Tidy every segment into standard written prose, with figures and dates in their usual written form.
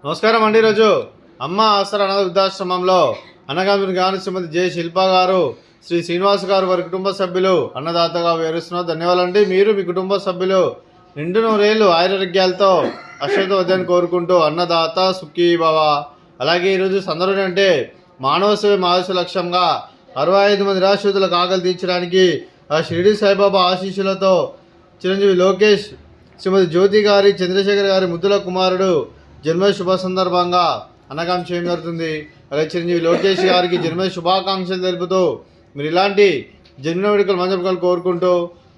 నమస్కారం అండి. ఈరోజు అమ్మ ఆసరా అనాథ వృద్ధాశ్రమంలో అన్నగారి గాను శ్రీమతి జె శిల్ప గారు, శ్రీ శ్రీనివాస్ గారు వారి కుటుంబ సభ్యులు అన్నదాతగా వివరిస్తున్నారు. ధన్యవాదాలండి. మీరు మీ కుటుంబ సభ్యులు నిండు నూరేళ్లు ఆయురారోగ్యాలతో అశ్వతో వద్దని కోరుకుంటూ అన్నదాత సుఖీ భవ. అలాగే ఈరోజు సందర్భం అంటే మానవ సేవ మహర్షి లక్ష్యంగా 65 మంది నిరాశ్రితులకు ఆకలి తీర్చడానికి ఆ షిరిడి సాయిబాబా ఆశీస్సులతో చిరంజీవి లోకేష్, శ్రీమతి జ్యోతి గారి, చంద్రశేఖర్ గారి ముద్దుల కుమారుడు జన్మ శుభ సందర్భంగా అన్నగాం చేయడం జరుగుతుంది. అలాగే చిరంజీవి లోకేష్ గారికి జన్మ శుభాకాంక్షలు తెలుపుతూ మీరు ఇలాంటి జన్మ వేడుకలు మంచి కోరుకుంటూ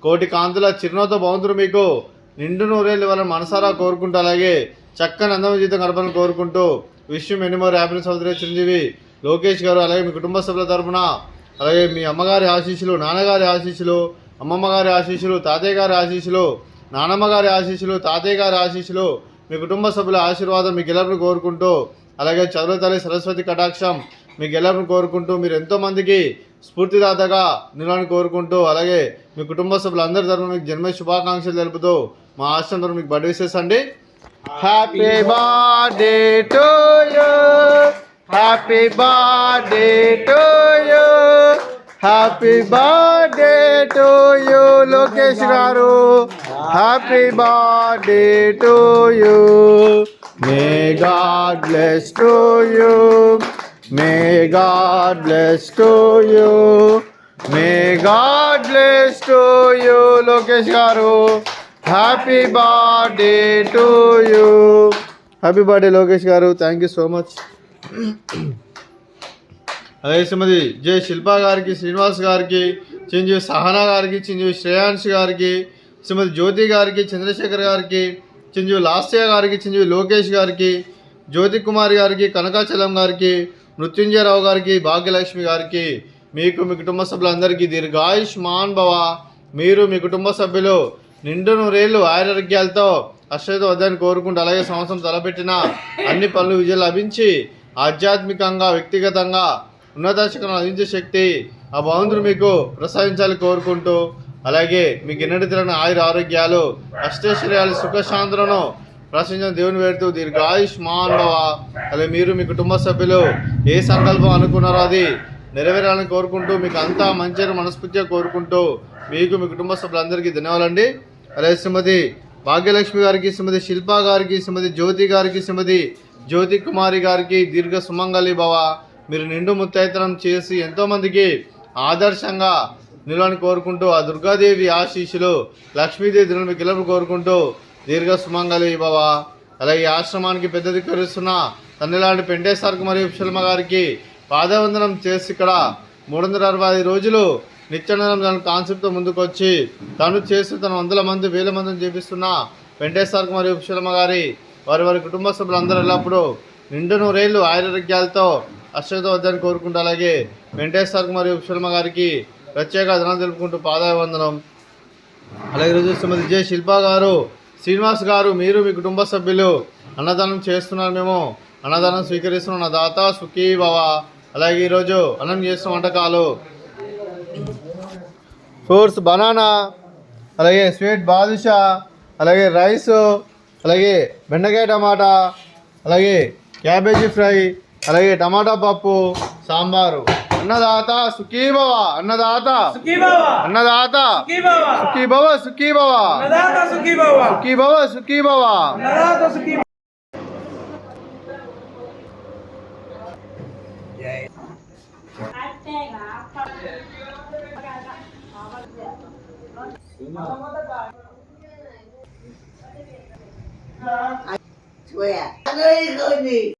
కోటి కాంతుల చిరునవ్వుతో బాగుంటారు. మీకు నిండు నూరేళ్ళు వాళ్ళని మనసారా కోరుకుంటూ అలాగే చక్కని అందమైన జీవితం గడపాలని కోరుకుంటూ విషయం మెనీ మోర్ హ్యాపీనెస్ అవుతుంది. చిరంజీవి లోకేష్ గారు అలాగే మీ కుటుంబ సభ్యుల తరఫున అలాగే మీ అమ్మగారి ఆశీస్సులు, నాన్నగారి ఆశీస్సులు, అమ్మమ్మ గారి ఆశీస్సులు, తాతయ్య గారి ఆశీస్సులు, నానమ్మ గారి ఆశీస్సులు, తాతయ్య గారి ఆశీస్సులు, మీ కుటుంబ సభ్యుల ఆశీర్వాదం మీకు ఎల్లప్పుడూ కోరుకుంటూ అలాగే చదువు తల్లి సరస్వతి కటాక్షం మీకు ఎల్లప్పుడూ కోరుకుంటూ మీరు ఎంతోమందికి స్ఫూర్తిదాతగా నిలవాలని కోరుకుంటూ అలాగే మీ కుటుంబ సభ్యులందరి తరఫున మీకు జన్మ శుభాకాంక్షలు తెలుపుతూ మా ఆశ్రమం తరఫున మీకు బర్త్డే విషెస్ అండి. Happy birthday to you, happy birthday to you, happy birthday to you Lokesh garu, happy birthday to you. May God bless to you, may God bless to you, may God bless to you Lokesh garu, happy birthday to you. Happy birthday Lokesh garu. Thank you so much. అలాగే Srimati J శిల్ప గారికి, శ్రీనివాస్ గారికి, చిరంజీవి సహనా గారికి, చిరంజీవి శ్రేయాన్స్ గారికి, శ్రీమతి జ్యోతి గారికి, చంద్రశేఖర్ గారికి, చిరంజీవి లాస్య గారికి, చిరంజీవి లోకేష్ గారికి, జ్యోతి కుమార్ గారికి, కనకాచలం గారికి, మృత్యుంజయరావు గారికి, భాగ్యలక్ష్మి గారికి, మీకు మీ కుటుంబ సభ్యులందరికీ దీర్ఘాయుష్మాన్ భవ. మీరు మీ కుటుంబ సభ్యులు నిండు నూరేళ్లు ఆరోగ్యాలతో అశ్వతో వద్దని కోరుకుంటూ అలాగే సంవత్సరం తలపెట్టిన అన్ని పనులు విజయం లభించి ఆధ్యాత్మికంగా వ్యక్తిగతంగా ఉన్నత శిఖరం అందించే శక్తి ఆ భగవంతుడు మీకు ప్రసాదించాలని కోరుకుంటూ అలాగే మీకు ఎన్నటి తిరగని ఆయుర ఆరోగ్యాలు, అష్టైశ్వర్యాలు, సుఖశాంతులను ప్రశ్నించిన దేవుని వేడుతూ దీర్ఘాయుష్మాన్ భవ. అలాగే మీరు మీ కుటుంబ సభ్యులు ఏ సంకల్పం అనుకున్నారో అది నెరవేరాలని కోరుకుంటూ మీకు అంతా మంచి మనస్ఫూర్తిగా కోరుకుంటూ మీకు మీ కుటుంబ సభ్యులందరికీ ధన్యవాదాలండి. అలాగే శ్రీమతి భాగ్యలక్ష్మి గారికి, శ్రీమతి శిల్ప గారికి, శ్రీమతి జ్యోతి గారికి, శ్రీమతి జ్యోతి కుమారి గారికి దీర్ఘ సుమంగళి భవ. మీరు నిండు ముత్తైతనం చేసి ఎంతోమందికి ఆదర్శంగా నిలవని కోరుకుంటూ ఆ దుర్గాదేవి ఆశీస్సులు, లక్ష్మీదేవి దినం మీకు ఎల్లప్పుడు కోరుకుంటూ దీర్ఘ సుమంగళి భవ. అలాగే ఆశ్రమానికి పెద్ద దిక్కరిస్తున్న తన్నిలాంటి పెంటేశ్వరకు మరియు శర్మ గారికి పాదవందనం చేసి ఇక్కడ 365 రోజులు నిత్యానందం దాని కాన్సెప్ట్తో ముందుకు వచ్చి తను చేస్తూ తన 100 మంది 1000 మందిని చేపిస్తున్న వెంకటేశ్వరకు మరియు శర్మ గారి వారి కుటుంబ సభ్యులందరూ ఎల్లప్పుడూ నిండు నూరేళ్లు ఆరోగ్యాలతో అశ్వతో వద్దని కోరుకుంటూ అలాగే వెంకటేశ్వరకు మరియు శర్మ గారికి ప్రత్యేక ధనం తెలుపుకుంటూ పాదాభివందనం. అలాగే ఈరోజు శ్రీమతి జె శిల్ప గారు, శ్రీనివాస్ గారు, మీరు మీ కుటుంబ సభ్యులు అన్నదానం చేస్తున్నారు. మేము అన్నదానం స్వీకరిస్తున్నాం. నా దాత సుఖీ భవ. అలాగే ఈరోజు అన్నం చేస్తున్న వంటకాలు ఫ్రూట్స్ బనానా, అలాగే స్వీట్ బాదుషా, అలాగే రైస్, అలాగే బెండకాయ టమాటా, అలాగే క్యాబేజీ ఫ్రై, అలాగే టమాటా పప్పు, సాంబారు. అన్నదాత సుఖీ భవ, అన్నదాత అన్నదాత సుఖీ భవ, సుఖీ భవ, సుఖీ భవ, సుఖీ భవ. Swear.